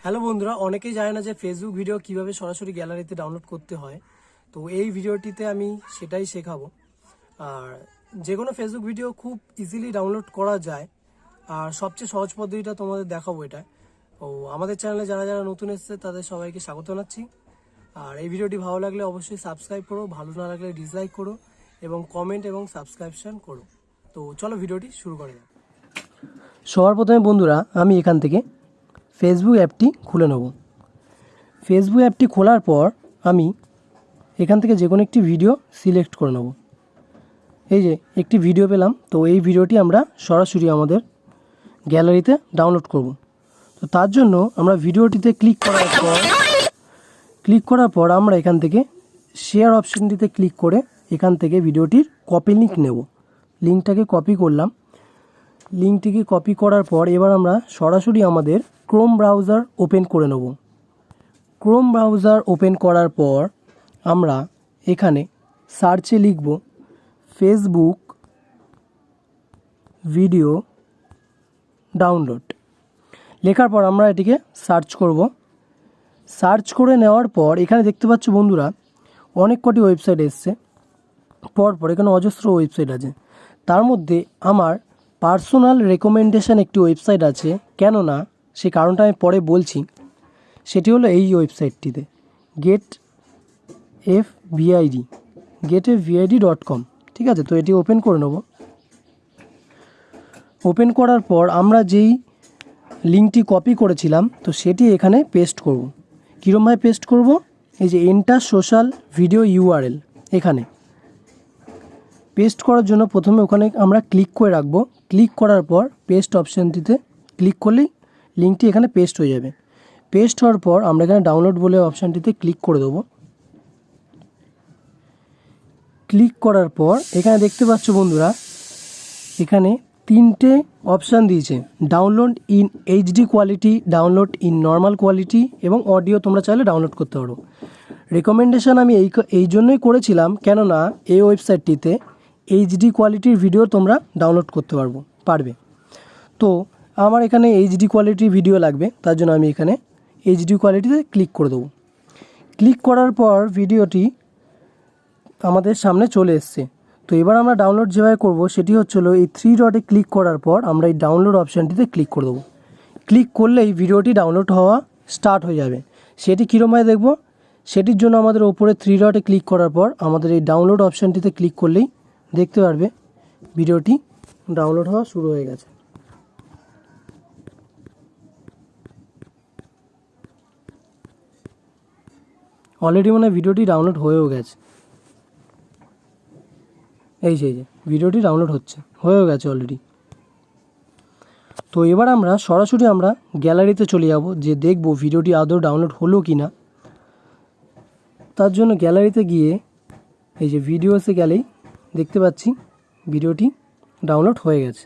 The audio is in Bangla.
হ্যালো বন্ধুরা, অনেকেই জানে না যে ফেসবুক ভিডিও কিভাবে সরাসরি গ্যালারিতে ডাউনলোড করতে হয়। তো এই ভিডিওটিতে আমি সেটাই শেখাবো। আর যে কোনো ফেসবুক ভিডিও খুব ইজিলি ডাউনলোড করা যায়, আর সবচেয়ে সহজ পদ্ধতিটা তোমাদের দেখাবো এটা। তো আমাদের চ্যানেলে যারা যারা নতুন এসেছে তাদের সবাইকে স্বাগত জানাচ্ছি। আর এই ভিডিওটি ভালো লাগলে অবশ্যই সাবস্ক্রাইব করো, ভালো না লাগলে ডিসলাইক করো এবং কমেন্ট এবং সাবস্ক্রিপশন করো। তো চলো ভিডিওটি শুরু করা যাক। সবার প্রথমে বন্ধুরা আমি এখান থেকে ফেসবুক অ্যাপটি খুলে নেব। ফেসবুক অ্যাপটি খোলার পর আমি এখান থেকে যে কোনো একটি ভিডিও সিলেক্ট করে নেব। এই যে একটি ভিডিও পেলাম, তো এই ভিডিওটি আমরা সরাসরি আমাদের গ্যালারিতে ডাউনলোড করব। তো তার জন্য আমরা ভিডিওটিতে ক্লিক করার পর আমরা এখান থেকে শেয়ার অপশানটিতে ক্লিক করে এখান থেকে ভিডিওটির কপি লিঙ্ক নেব। লিঙ্কটাকে কপি করলাম। লিঙ্কটিকে কপি করার পর এবার আমরা সরাসরি আমাদের ক্রোম ব্রাউজার ওপেন করে নেব। ক্রোম ব্রাউজার ওপেন করার পর আমরা এখানে সার্চে লিখব ফেসবুক ভিডিও ডাউনলোড। লেখার পর আমরা এটিকে সার্চ করব। সার্চ করে নেওয়ার পর এখানে দেখতে পাচ্ছ বন্ধুরা অনেক কটি ওয়েবসাইট এসছে। পরপর এখানে অজস্র ওয়েবসাইট আছে। তার মধ্যে আমার পার্সোনাল রেকমেন্ডেশন একটি ওয়েবসাইট আছে, কেননা সেই কারণটা আমি পরে বলছি। সেটি হলো এই ওয়েবসাইটটিতে getfvid.com। ঠিক আছে, তো এটি ওপেন করে নেব। ওপেন করার পর আমরা যেই লিঙ্কটি কপি করেছিলাম তো সেটি এখানে পেস্ট করব। কীরকমভাবে পেস্ট করব? এই যে এন্টার সোশ্যাল ভিডিও ইউআরএল, এখানে পেস্ট করার জন্য প্রথমে ওখানে আমরা ক্লিক করে রাখবো। ক্লিক করার পর পেস্ট অপশানটিতে ক্লিক করলেই লিঙ্কটি এখানে পেস্ট হয়ে যাবে। পেস্ট হওয়ার পর আমরা এখানে ডাউনলোড বলে অপশানটিতে ক্লিক করে দেবো। ক্লিক করার পর এখানে দেখতে পাচ্ছ বন্ধুরা এখানে তিনটে অপশান দিয়েছে, download in HD quality, download in normal quality এবং অডিও তোমরা চাইলে ডাউনলোড করতে পারো। রেকমেন্ডেশন আমি এই জন্যই করেছিলাম, কেননা এই ওয়েবসাইটটিতে এইচডি কোয়ালিটির ভিডিও তোমরা ডাউনলোড করতে পারবে। তো আমার এখানে এইচডি কোয়ালিটির ভিডিও লাগবে, তার জন্য আমি এখানে এইচডি কোয়ালিটিতে ক্লিক করে দেবো। ক্লিক করার পর ভিডিওটি আমাদের সামনে চলে এসছে। তো এবার আমরা ডাউনলোড যেভাবে করব সেটি হচ্ছিল এই 3 ডটে ক্লিক করার পর আমরা এই ডাউনলোড অপশানটিতে ক্লিক করে দেবো। ক্লিক করলেই ভিডিওটি ডাউনলোড হওয়া স্টার্ট হয়ে যাবে। সেটি কীরকমভাবে দেখব? সেটির জন্য আমাদের ওপরে 3 ডটে ক্লিক করার পর আমাদের এই ডাউনলোড অপশানটিতে ক্লিক করলেই দেখতে পারবে ভিডিওটি ডাউনলোড হওয়া শুরু হয়ে গেছে। অলরেডি মানে ভিডিওটি ডাউনলোড হয়েও গেছে। এই যে ভিডিওটি ডাউনলোড হয়েও গেছে অলরেডি। তো এবার আমরা সরাসরি গ্যালারিতে চলে যাব, যে দেখব ভিডিওটি আদৌ ডাউনলোড হলো কি না। তার জন্য গ্যালারিতে গিয়ে এই যে ভিডিওসে গেলেই দেখতে পাচ্ছি ভিডিওটি ডাউনলোড হয়ে গেছে।